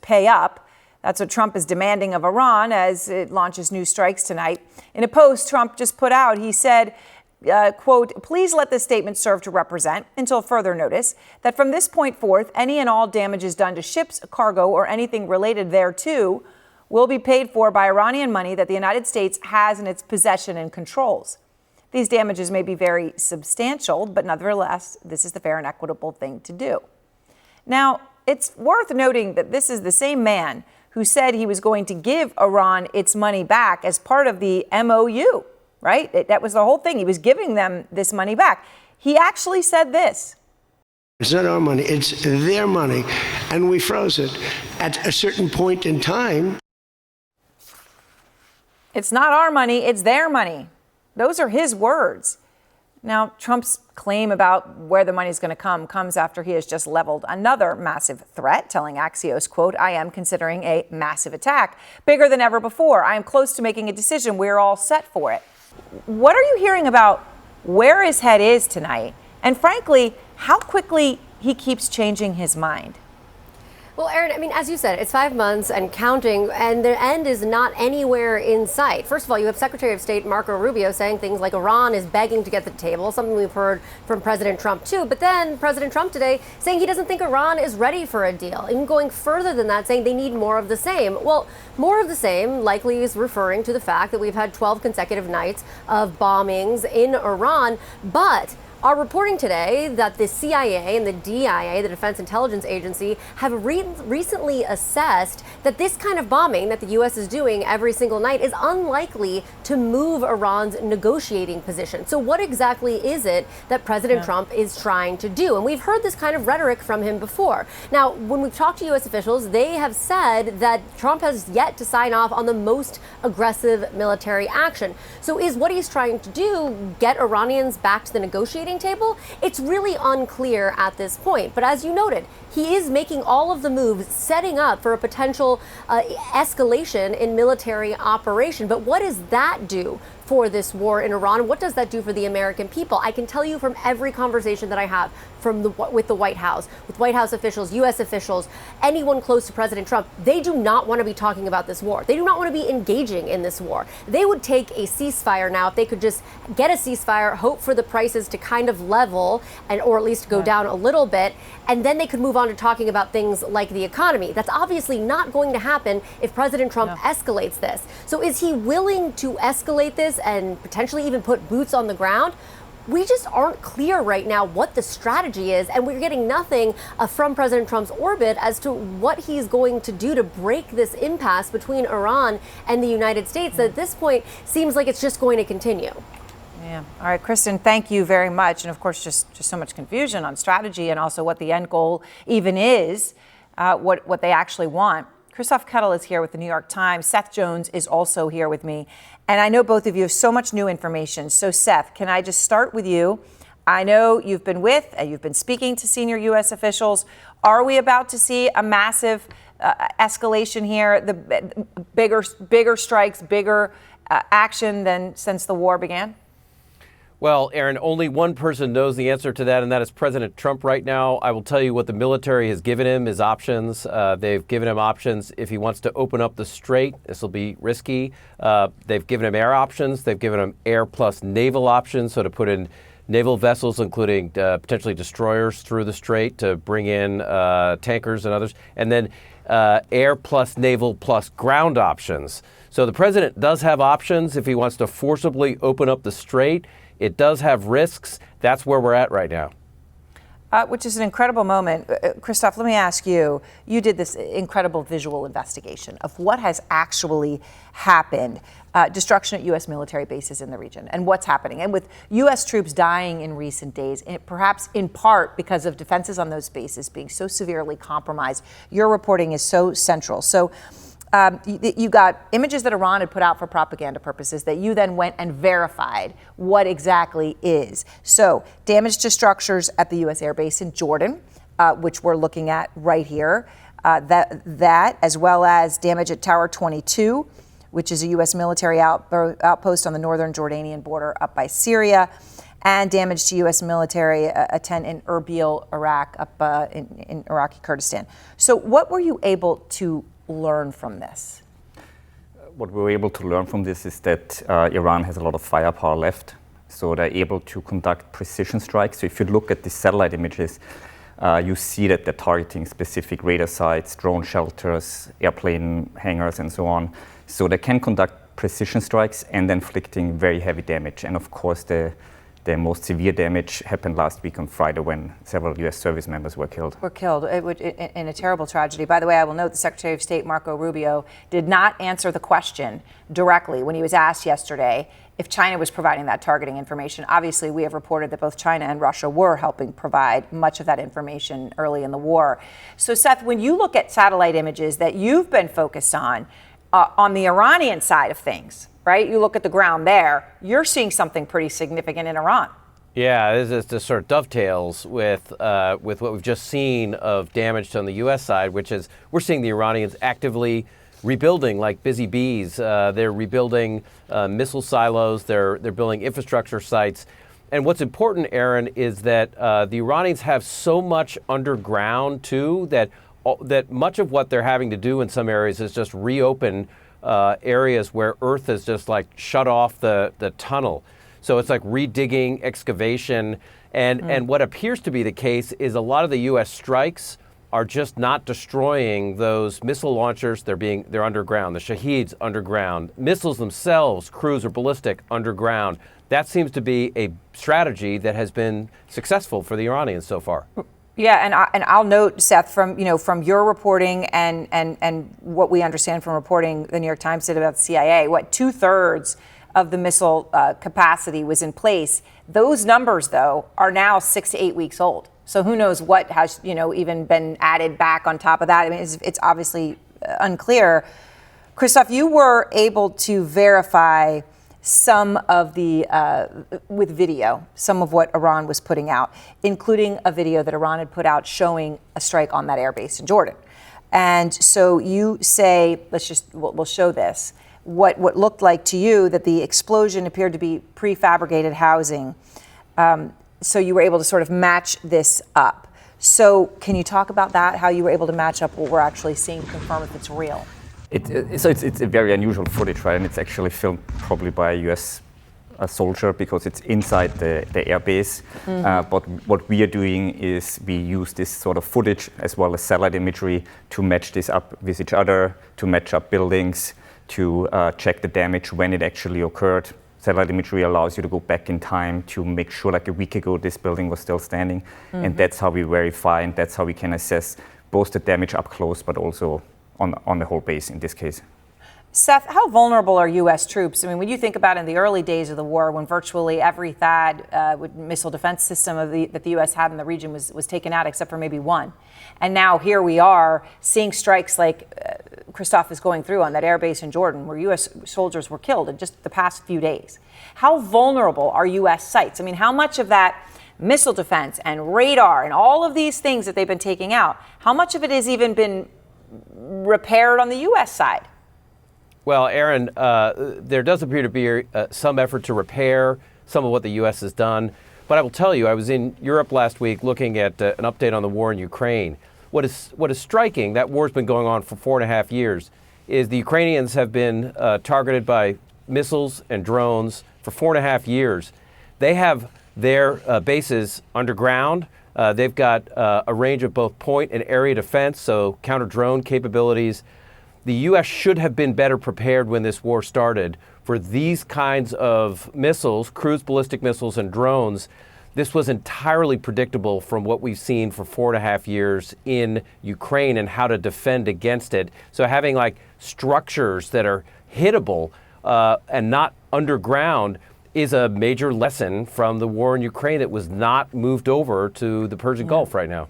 pay up. That's what Trump is demanding of Iran as it launches new strikes tonight. In a post Trump just put out, he said, quote, "Please let this statement serve to represent, until further notice, that from this point forth, any and all damages done to ships, cargo, or anything related thereto will be paid for by Iranian money that the United States has in its possession and controls. These damages may be very substantial, but nevertheless, this is the fair and equitable thing to do." Now, it's worth noting that this is the same man who said he was going to give Iran its money back as part of the MOU, right? That was the whole thing. He was giving them this money back. He actually said this. It's not our money, it's their money, and we froze it. At a certain point in time, it's not our money, it's their money. Those are his words. Now, Trump's claim about where the money is going to come comes after he has just leveled another massive threat, telling Axios, quote, "I am considering a massive attack, bigger than ever before. I am close to making a decision. We're all set for it." What are you hearing about where his head is tonight? And frankly, how quickly he keeps changing his mind? Well, Aaron, I mean, as you said, it's 5 months and counting, and the end is not anywhere in sight. First of all, you have Secretary of State Marco Rubio saying things like Iran is begging to get to the table, something we've heard from President Trump, too. But then President Trump today saying he doesn't think Iran is ready for a deal, even going further than that, saying they need more of the same. Well, more of the same likely is referring to the fact that we've had 12 consecutive nights of bombings in Iran, but are reporting today that the CIA and the DIA, the Defense Intelligence Agency, have recently assessed that this kind of bombing that the U.S. is doing every single night is unlikely to move Iran's negotiating position. So what exactly is it that President Trump is trying to do? And we've heard this kind of rhetoric from him before. Now, when we've talked to U.S. officials, they have said that Trump has yet to sign off on the most aggressive military action. So is what he's trying to do get Iranians back to the negotiating table? It's really unclear at this point. But as you noted, he is making all of the moves, setting up for a potential escalation in military operation. But what does that do for this war in Iran? What does that do for the American people? I can tell you from every conversation that I have with the White House, with White House officials, U.S. officials, anyone close to President Trump, they do not want to be talking about this war. They do not want to be engaging in this war. They would take a ceasefire now if they could just get a ceasefire, hope for the prices to kind of level or at least go down a little bit, and then they could move on to talking about things like the economy. That's obviously not going to happen if President Trump escalates this. So is he willing to escalate this and potentially even put boots on the ground? We just aren't clear right now what the strategy is, and we're getting nothing from President Trump's orbit as to what he's going to do to break this impasse between Iran and the United States that at this point seems like it's just going to continue. Yeah. All right, Kristen, thank you very much. And of course, just so much confusion on strategy and also what the end goal even is, what they actually want. Christoph Kettle is here with the New York Times. Seth Jones is also here with me. And I know both of you have so much new information. So Seth, can I just start with you? I know you've been you've been speaking to senior U.S. officials. Are we about to see a massive escalation here? The bigger strikes, bigger action than since the war began? Well, Aaron, only one person knows the answer to that, and that is President Trump right now. I will tell you what the military has given him is options. They've given him options if he wants to open up the strait. This will be risky. They've given him air options. They've given him air plus naval options, so to put in naval vessels, including potentially destroyers through the strait to bring in tankers and others, and then air plus naval plus ground options. So the president does have options if he wants to forcibly open up the strait. It does have risks. That's where we're at right now. Which is an incredible moment. Christoph, let me ask you, you did this incredible visual investigation of what has actually happened, destruction at U.S. military bases in the region and what's happening. And with U.S. troops dying in recent days, perhaps in part because of defenses on those bases being so severely compromised, your reporting is so central. So you got images that Iran had put out for propaganda purposes that you then went and verified what exactly is. So damage to structures at the U.S. Air Base in Jordan, which we're looking at right here, that as well as damage at Tower 22, which is a U.S. military outpost on the northern Jordanian border up by Syria. and damage to U.S. military, a tent in Erbil, Iraq, up in Iraqi Kurdistan. So what were you able to learn from this? What we were able to learn from this is that Iran has a lot of firepower left. So they're able to conduct precision strikes. So if you look at the satellite images, you see that they're targeting specific radar sites, drone shelters, airplane hangars, and so on. So they can conduct precision strikes and inflicting very heavy damage. And of course, the most severe damage happened last week on Friday when several U.S. service members were killed. In a terrible tragedy. By the way, I will note the Secretary of State, Marco Rubio, did not answer the question directly when he was asked yesterday if China was providing that targeting information. Obviously, we have reported that both China and Russia were helping provide much of that information early in the war. So, Seth, when you look at satellite images that you've been focused on the Iranian side of things, right? You look at the ground there, you're seeing something pretty significant in Iran. Yeah, this sort of dovetails with what we've just seen of damage on the U.S. side, which is we're seeing the Iranians actively rebuilding like busy bees. They're rebuilding missile silos. They're building infrastructure sites. And what's important, Aaron, is that the Iranians have so much underground too that much of what they're having to do in some areas is just reopen areas where earth is just like shut off the tunnel. So it's like redigging, excavation, and what appears to be the case is a lot of the U.S. strikes are just not destroying those missile launchers. They're underground. The Shaheeds underground. Missiles themselves, cruise or ballistic, underground. That seems to be a strategy that has been successful for the Iranians so far. Yeah, and I'll note, Seth, from your reporting and what we understand from reporting the New York Times did about the CIA, 2/3 of the missile capacity was in place. Those numbers, though, are now 6 to 8 weeks old. So who knows what has even been added back on top of that? I mean, it's obviously unclear. Christoph, you were able to verify some of the, with video, some of what Iran was putting out, including a video that Iran had put out showing a strike on that airbase in Jordan. And so you say, we'll show this, what looked like to you that the explosion appeared to be prefabricated housing. So you were able to sort of match this up. So can you talk about that, how you were able to match up what we're actually seeing to confirm if it's real? So it's a very unusual footage, right? And it's actually filmed probably by a U.S. soldier because it's inside the airbase. But what we are doing is we use this sort of footage as well as satellite imagery to match this up with each other, to match up buildings, to check the damage when it actually occurred. Satellite imagery allows you to go back in time to make sure, like a week ago, this building was still standing. And that's how we verify, and that's how we can assess both the damage up close, but also on the whole base in this case. Seth, how vulnerable are U.S. troops? I mean, when you think about in the early days of the war, when virtually every THAAD missile defense system that the U.S. had in the region was taken out, except for maybe one. And now here we are seeing strikes like Christoph is going through on that airbase in Jordan, where U.S. soldiers were killed in just the past few days. How vulnerable are U.S. sites? I mean, how much of that missile defense and radar and all of these things that they've been taking out, how much of it has even been repaired on the U.S. side? Well, Aaron, there does appear to be some effort to repair some of what the U.S. has done. But I will tell you, I was in Europe last week looking at an update on the war in Ukraine. What is striking, that war's been going on for 4.5 years, is the Ukrainians have been targeted by missiles and drones for 4.5 years. They have their bases underground. They've got a range of both point and area defense, so counter-drone capabilities. The U.S. should have been better prepared when this war started for these kinds of missiles, cruise ballistic missiles and drones. This was entirely predictable from what we've seen for 4.5 years in Ukraine and how to defend against it. So having like structures that are hittable and not underground is a major lesson from the war in Ukraine that was not moved over to the Persian Gulf right now.